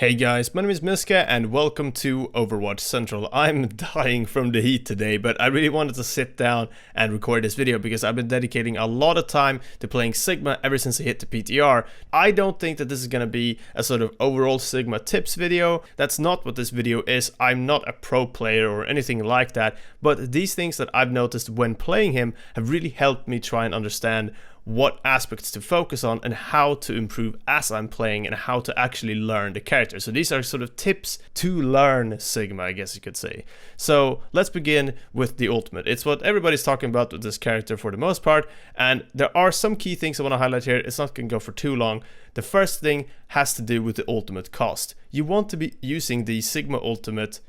Hey guys, my name is Mysca and welcome to Overwatch Central. I'm dying from the heat today, but I really wanted to sit down and record this video because I've been dedicating a lot of time to playing Sigma ever since I hit the PTR. I don't think that this is going to be a sort of overall Sigma tips video. That's not what this video is. I'm not a pro player or anything like that, but these things that I've noticed when playing him have really helped me try and understand what aspects to focus on and how to improve as I'm playing and how to actually learn the character. So these are sort of tips to learn Sigma, I guess you could say. So let's begin with the ultimate. It's what everybody's talking about with this character for the most part, and there are some key things I want to highlight here. It's not going to go for too long. The first thing has to do with the ultimate cost. You want to be using the Sigma ultimate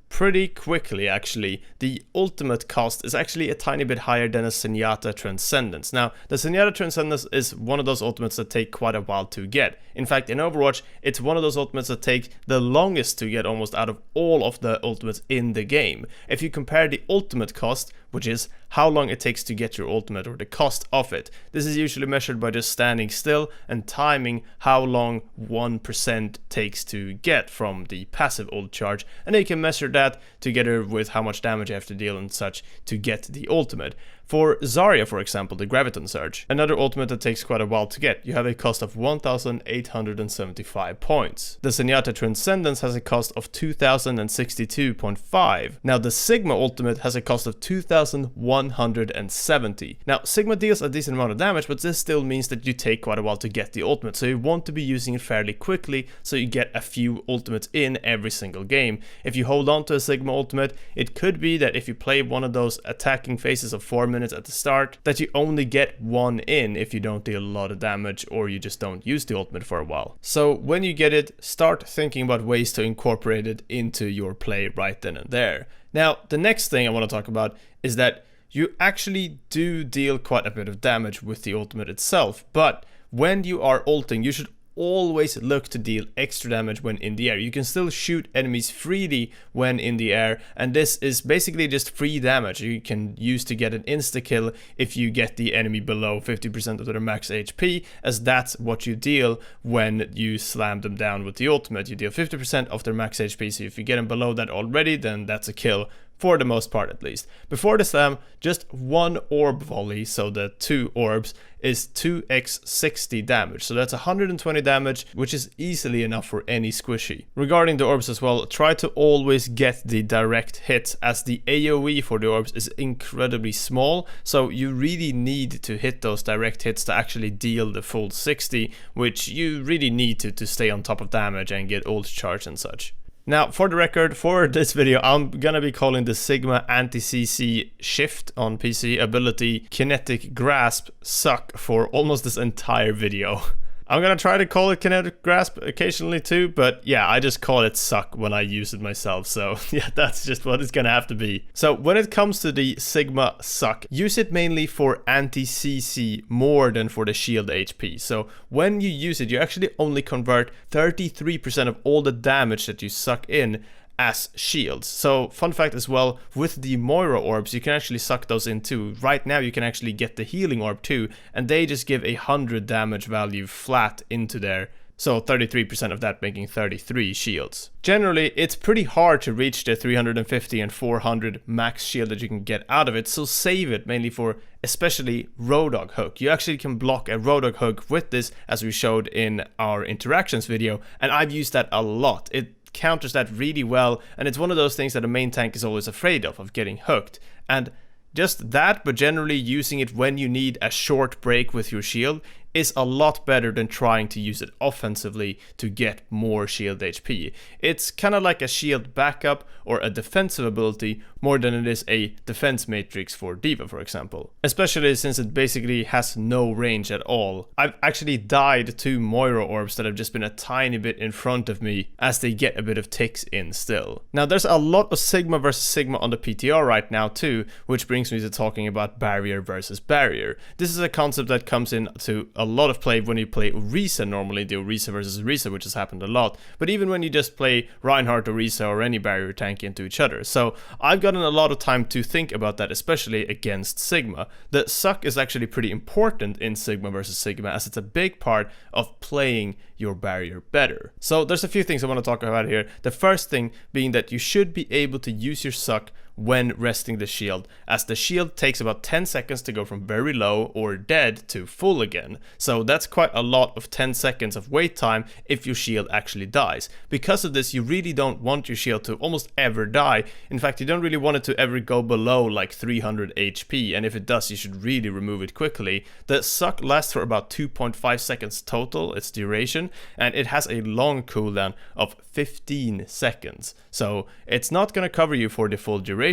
pretty quickly, actually. The ultimate cost is actually a tiny bit higher than a Zenyatta Transcendence. Now, the Zenyatta Transcendence is one of those ultimates that take quite a while to get. In fact, in Overwatch, it's one of those ultimates that take the longest to get almost out of all of the ultimates in the game. If you compare the ultimate cost, which is how long it takes to get your ultimate or the cost of it, this is usually measured by just standing still and timing how long 1% takes to get from the passive ult charge, and then you can measure that together with how much damage you have to deal and such to get the ultimate. For Zarya, for example, the Graviton Surge, another ultimate that takes quite a while to get, you have a cost of 1,875 points. The Zenyatta Transcendence has a cost of 2,062.5. Now the Sigma ultimate has a cost of 2,170. Now Sigma deals a decent amount of damage, but this still means that you take quite a while to get the ultimate, so you want to be using it fairly quickly so you get a few ultimates in every single game. If you hold on to a Sigma ultimate, it could be that if you play one of those attacking phases of 4 minutes at the start, that you only get one in if you don't deal a lot of damage or you just don't use the ultimate for a while. So when you get it, start thinking about ways to incorporate it into your play right then and there. Now, the next thing I want to talk about is that you actually do deal quite a bit of damage with the ultimate itself, but when you are ulting, you should always look to deal extra damage when in the air. You can still shoot enemies freely when in the air, and this is basically just free damage you can use to get an insta-kill if you get the enemy below 50% of their max HP, as that's what you deal when you slam them down with the ultimate. You deal 50% of their max HP, so if you get them below that already, then that's a kill. For the most part, at least. Before the slam, just one orb volley, so the 2 orbs, is 2x60 damage. So that's 120 damage, which is easily enough for any squishy. Regarding the orbs as well, try to always get the direct hits, as the AoE for the orbs is incredibly small. So you really need to hit those direct hits to actually deal the full 60, which you really need to stay on top of damage and get ult charge and such. Now, for the record, for this video, I'm gonna be calling the Sigma anti-CC shift on PC ability kinetic grasp suck for almost this entire video. I'm gonna try to call it kinetic grasp occasionally too, but yeah, I just call it suck when I use it myself, so yeah, that's just what it's gonna have to be. So when it comes to the Sigma suck, use it mainly for anti-CC more than for the shield HP. So when you use it, you actually only convert 33% of all the damage that you suck in as shields. So fun fact as well, with the Moira orbs, you can actually suck those in too. Right now you can actually get the healing orb too, and they just give 100 damage value flat into there. So 33% of that making 33 shields. Generally, it's pretty hard to reach the 350 and 400 max shield that you can get out of it, so save it mainly for especially Roadhog Hook. You actually can block a Roadhog Hook with this, as we showed in our interactions video, and I've used that a lot. It counters that really well, and it's one of those things that a main tank is always afraid of getting hooked. And just that, but generally using it when you need a short break with your shield, is a lot better than trying to use it offensively to get more shield HP. It's kind of like a shield backup or a defensive ability more than it is a defense matrix for D.Va, for example. Especially since it basically has no range at all. I've actually died to Moira orbs that have just been a tiny bit in front of me as they get a bit of ticks in still. Now there's a lot of Sigma versus Sigma on the PTR right now too, which brings me to talking about barrier versus barrier. This is a concept that comes into a a lot of play when you play Orisa normally, the Orisa versus Orisa, which has happened a lot, but even when you just play Reinhardt, Orisa, or any barrier tank into each other. So I've gotten a lot of time to think about that, especially against Sigma. The suck is actually pretty important in Sigma versus Sigma, as it's a big part of playing your barrier better. So there's a few things I want to talk about here. The first thing being that you should be able to use your suck when resting the shield, as the shield takes about 10 seconds to go from very low or dead to full again. So that's quite a lot of 10 seconds of wait time if your shield actually dies. Because of this, you really don't want your shield to almost ever die. In fact, you don't really want it to ever go below like 300 HP, and if it does, you should really remove it quickly. The suck lasts for about 2.5 seconds total, its duration, and it has a long cooldown of 15 seconds. So it's not going to cover you for the full duration.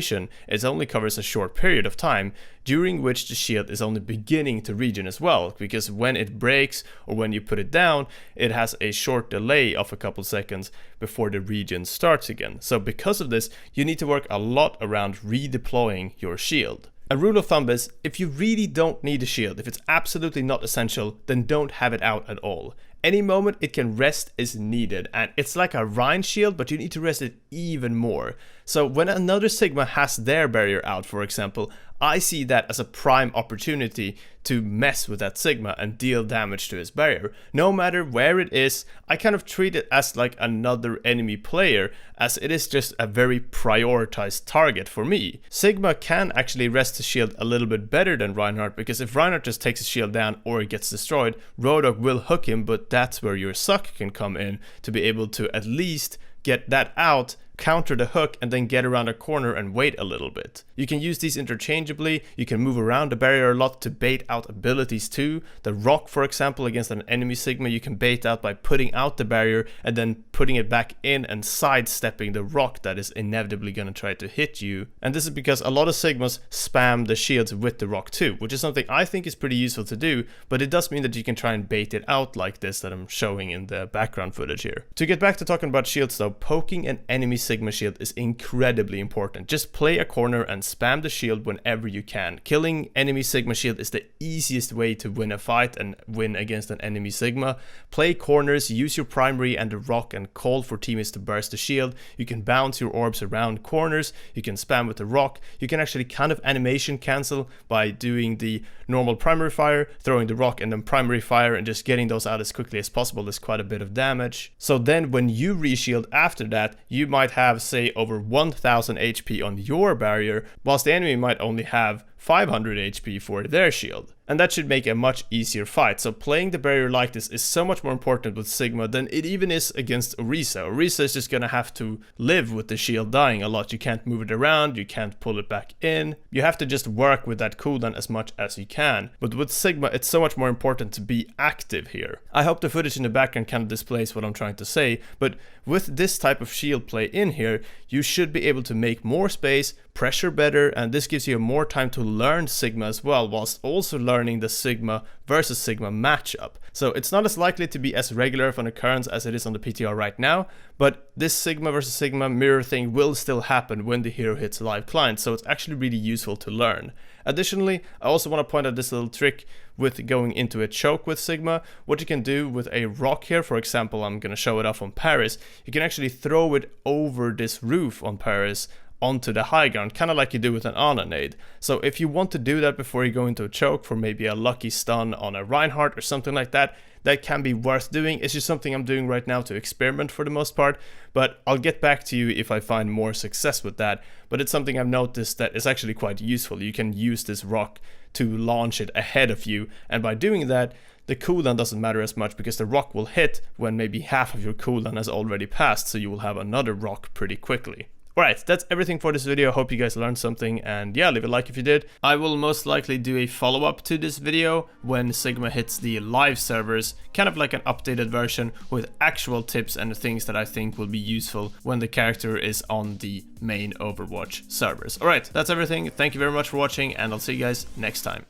It only covers a short period of time, during which the shield is only beginning to regen as well, because when it breaks or when you put it down, it has a short delay of a couple seconds before the regen starts again. So because of this, you need to work a lot around redeploying your shield. A rule of thumb is, if you really don't need a shield, if it's absolutely not essential, then don't have it out at all. Any moment it can rest is needed, and it's like a Rein shield, but you need to rest it even more. So when another Sigma has their barrier out, for example, I see that as a prime opportunity to mess with that Sigma and deal damage to his barrier. No matter where it is, I kind of treat it as like another enemy player, as it is just a very prioritized target for me. Sigma can actually rest his shield a little bit better than Reinhardt, because if Reinhardt just takes his shield down or it gets destroyed, Rodok will hook him, but that's where your suck can come in to be able to at least get that out, counter the hook, and then get around a corner and wait a little bit. You can use these interchangeably. You can move around the barrier a lot to bait out abilities too. The rock, for example, against an enemy Sigma, you can bait out by putting out the barrier and then putting it back in and sidestepping the rock that is inevitably going to try to hit you. And this is because a lot of Sigmas spam the shields with the rock too, which is something I think is pretty useful to do, but it does mean that you can try and bait it out like this that I'm showing in the background footage here. To get back to talking about shields though, poking an enemy Sigma shield is incredibly important. Just play a corner and spam the shield whenever you can. Killing enemy Sigma shield is the easiest way to win a fight and win against an enemy Sigma. Play corners, use your primary and the rock and call for teammates to burst the shield. You can bounce your orbs around corners, you can spam with the rock, you can actually kind of animation cancel by doing the normal primary fire, throwing the rock and then primary fire, and just getting those out as quickly as possible is quite a bit of damage. So then when you reshield after that, you might have say over 1000 HP on your barrier, whilst the enemy might only have 500 HP for their shield. And that should make a much easier fight. So playing the barrier like this is so much more important with Sigma than it even is against Orisa. Orisa is just gonna have to live with the shield dying a lot. You can't move it around, you can't pull it back in. You have to just work with that cooldown as much as you can. But with Sigma, it's so much more important to be active here. I hope the footage in the background kind of displays what I'm trying to say, but with this type of shield play in here, you should be able to make more space, pressure better, and this gives you more time to learn Sigma as well, whilst also learning the Sigma versus Sigma matchup. So it's not as likely to be as regular of an occurrence as it is on the PTR right now, but this Sigma versus Sigma mirror thing will still happen when the hero hits a live client, so it's actually really useful to learn. Additionally, I also want to point out this little trick with going into a choke with Sigma. What you can do with a rock here, for example, I'm going to show it off on Paris, you can actually throw it over this roof on Paris onto the high ground, kind of like you do with an Ana nade. So if you want to do that before you go into a choke for maybe a lucky stun on a Reinhardt or something like that, that can be worth doing. It's just something I'm doing right now to experiment for the most part, but I'll get back to you if I find more success with that. But it's something I've noticed that is actually quite useful. You can use this rock to launch it ahead of you, and by doing that, the cooldown doesn't matter as much because the rock will hit when maybe half of your cooldown has already passed, so you will have another rock pretty quickly. Alright, that's everything for this video. Hope you guys learned something, and yeah, leave a like if you did. I will most likely do a follow-up to this video when Sigma hits the live servers, kind of like an updated version with actual tips and things that I think will be useful when the character is on the main Overwatch servers. Alright, that's everything. Thank you very much for watching, and I'll see you guys next time.